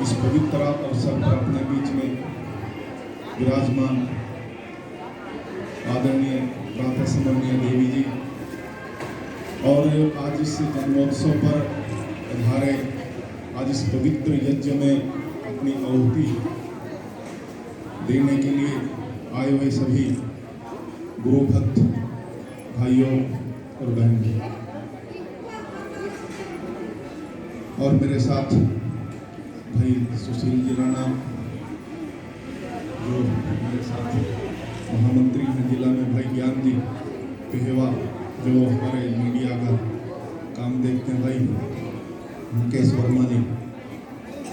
इस पवित्र अवसर पर अपने बीच में विराजमान आदरणीय प्रातः स्मरणीय देवी जी और आज इस जन्मोत्सव पर पधारे, आज इस पवित्र यज्ञ में अपनी आहुति देने के लिए आए हुए सभी गुरु भक्त भाइयों और बहनों और मेरे साथ भाई सुशील जी राणा जो मेरे साथ महामंत्री हैं जिला में, भाई ज्ञान जी पेहवा जो हमारे मीडिया का काम देखते हैं, भाई मुकेश वर्मा जी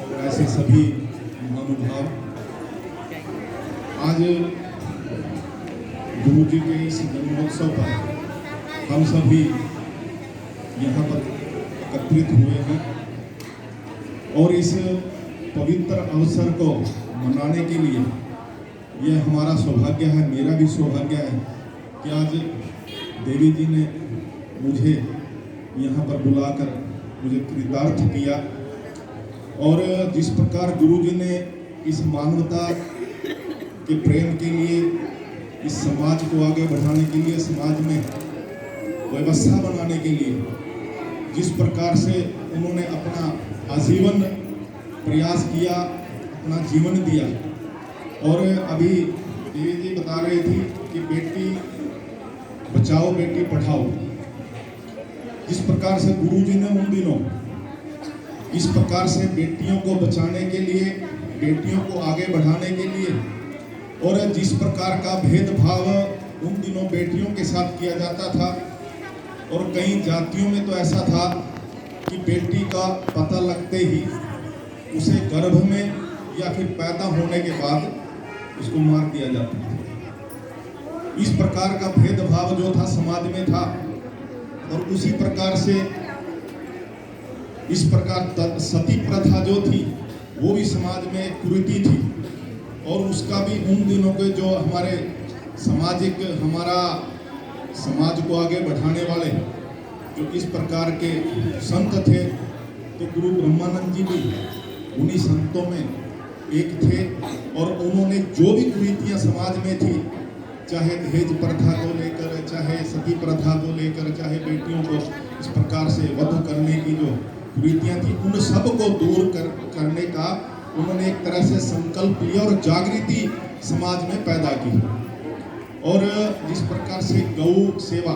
और ऐसे सभी महानुभाव आज गुरु जी के इस जन्मोत्सव पर हम सभी यहाँ पर एकत्रित हुए हैं और इस पवित्र अवसर को मनाने के लिए यह हमारा सौभाग्य है, मेरा भी सौभाग्य है कि आज देवी जी ने मुझे यहाँ पर बुलाकर मुझे कृतार्थ किया और जिस प्रकार गुरु जी ने इस मानवता के प्रेम के लिए, इस समाज को आगे बढ़ाने के लिए, समाज में व्यवस्था बनाने के लिए जिस प्रकार से उन्होंने अपना आजीवन प्रयास किया, अपना जीवन दिया। और अभी देवी जी बता रही थी कि बेटी बचाओ बेटी पढ़ाओ, जिस प्रकार से गुरु जी ने उन दिनों इस प्रकार से बेटियों को बचाने के लिए, बेटियों को आगे बढ़ाने के लिए और जिस प्रकार का भेदभाव उन दिनों बेटियों के साथ किया जाता था और कई जातियों में तो ऐसा था कि बेटी का पता लगते ही उसे गर्भ में या फिर पैदा होने के बाद उसको मार दिया जाता था। इस प्रकार का भेदभाव जो था समाज में था और उसी प्रकार से इस प्रकार सती प्रथा जो थी वो भी समाज में एक कुरीति थी और उसका भी उन दिनों के जो हमारे सामाजिक, हमारा समाज को आगे बढ़ाने वाले जो इस प्रकार के संत थे, तो गुरु ब्रह्मानंद जी भी उन्हीं संतों में एक थे और उन्होंने जो भी कुरीतियां समाज में थी, चाहे दहेज प्रथा को लेकर, चाहे सती प्रथा को लेकर, चाहे बेटियों को इस प्रकार से वध करने की जो कुरीतियां थी, उन सब को दूर करने का उन्होंने एक तरह से संकल्प लिया और जागृति समाज में पैदा की। और जिस प्रकार से गौ सेवा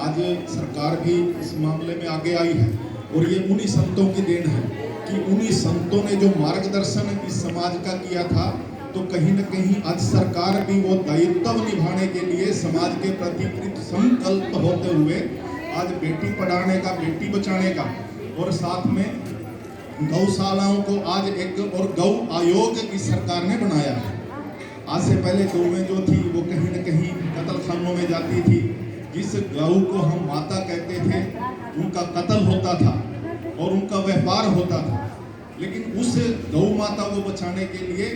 आज सरकार भी इस मामले में आगे आई है और ये उन्हीं संतों की देन है कि उन्हीं संतों ने जो मार्गदर्शन इस समाज का किया था, तो कहीं न कहीं आज सरकार भी वो दायित्व निभाने के लिए समाज के प्रति कृत संकल्प होते हुए आज बेटी पढ़ाने का, बेटी बचाने का और साथ में गौशालाओं को आज एक और गौ आयोग इस सरकार ने बनाया है। आज से पहले गौएं जो थी वो कहीं न कहीं कत्ल खानों में जाती थी, जिस गौ को हम माता कहते थे उनका कत्ल होता था और उनका व्यापार होता था। लेकिन उस गौ माता को बचाने के लिए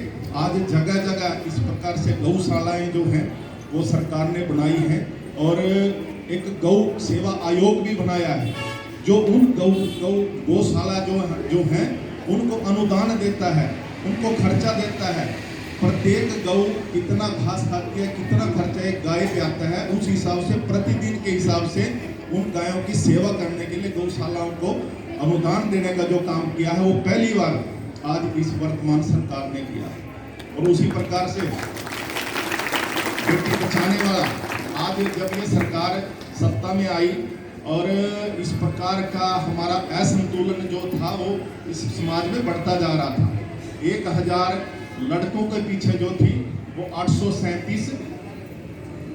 आज जगह जगह इस प्रकार से गौशालाएं जो हैं वो सरकार ने बनाई हैं और एक गौ सेवा आयोग भी बनाया है जो उन गौशाला जो हैं उनको अनुदान देता है, उनको खर्चा देता है। प्रत्येक गौ कितना घास खाती है, कितना खर्चा एक गाय पे आता है, उस हिसाब से प्रतिदिन के हिसाब से उन गायों की सेवा करने के लिए गौशालाओं को अनुदान देने का जो काम किया है वो पहली बार आज इस वर्तमान सरकार ने किया है। और उसी प्रकार से बेटी बचाने वाला आज जब ये सरकार सत्ता में आई और इस प्रकार का हमारा असंतुलन जो था वो इस समाज में बढ़ता जा रहा था। 1000 लड़कों के पीछे जो थी वो 837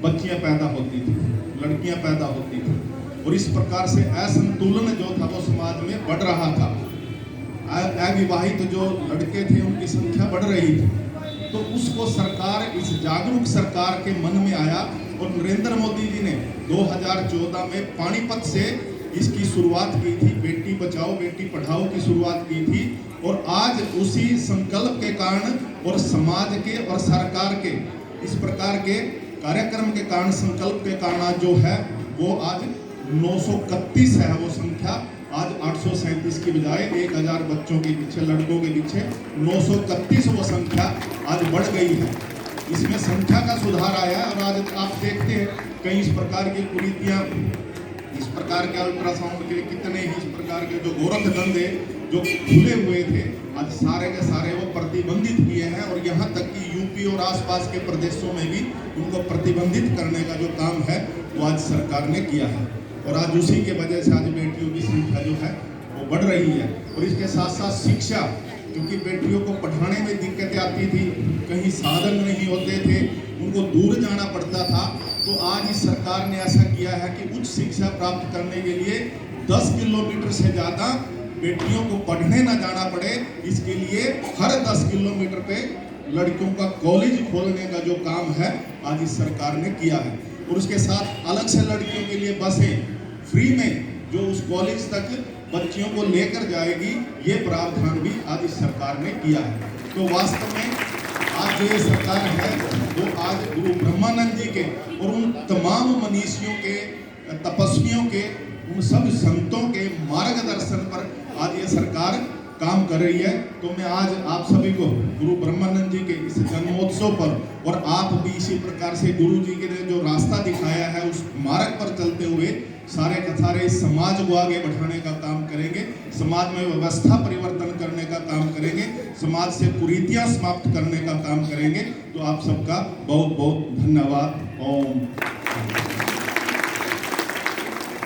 बच्चियां पैदा होती थी, लड़कियां पैदा होती थी और इस प्रकार से असंतुलन जो था वो समाज में बढ़ रहा था। अविवाहित जो लड़के थे उनकी संख्या बढ़ रही थी, तो उसको सरकार, इस जागरूक सरकार के मन में आया और नरेंद्र मोदी जी ने 2014 में पानीपत से इसकी शुरुआत की थी, बेटी बचाओ बेटी पढ़ाओ की शुरुआत की थी। और आज उसी संकल्प के कारण और समाज के और सरकार के इस प्रकार के कार्यक्रम के कारण, संकल्प के कारण आज जो है वो आज 931 है वो संख्या, आज 137 की बजाय 1000 बच्चों के पीछे, लड़कों के पीछे 931 वो संख्या आज बढ़ गई है। इसमें संख्या का सुधार आया है। और आज आप देखते हैं कई इस प्रकार की कुरीतियाँ, इस प्रकार के अल्ट्रासाउंड के कितने ही इस प्रकार के जो गोरख धंधे जो खुले हुए थे, आज सारे के सारे वो प्रतिबंधित किए हैं। और यहाँ तक कि यूपी और आसपास के प्रदेशों में भी उनको प्रतिबंधित करने का जो काम है वो आज सरकार ने किया है। और आज उसी के वजह से आज बेटियों की संख्या जो है वो बढ़ रही है। और इसके साथ साथ शिक्षा, क्योंकि बेटियों को पढ़ाने में दिक्कतें आती थी, कहीं साधन नहीं होते थे, उनको दूर जाना पड़ता था, तो आज इस सरकार ने ऐसा किया है कि उच्च शिक्षा प्राप्त करने के लिए 10 किलोमीटर से ज़्यादा बेटियों को पढ़ने ना जाना पड़े, इसके लिए हर 10 किलोमीटर पे लड़कियों का कॉलेज खोलने का जो काम है आज इस सरकार ने किया है। और उसके साथ अलग से लड़कियों के लिए बसें फ्री में जो उस कॉलेज तक बच्चियों को लेकर जाएगी, ये प्रावधान भी आज इस सरकार ने किया है। तो वास्तव में आज जो ये सरकार है वो आज गुरु ब्रह्मानंद जी के और उन तमाम मनीषियों के, तपस्वियों के, उन सब संतों के मार्गदर्शन पर आज ये सरकार काम कर रही है। तो मैं आज आप सभी को गुरु ब्रह्मानंद जी के इस जन्मोत्सव पर, और आप भी इसी प्रकार से गुरु जी के ने जो रास्ता दिखाया है उस मार्ग पर चलते हुए सारे के सारे समाज को आगे बढ़ाने का काम करेंगे, समाज में व्यवस्था परिवर्तन करने का काम करेंगे, समाज से कुरीतियां समाप्त करने का काम करेंगे। तो आप सबका बहुत बहुत धन्यवाद। ओम।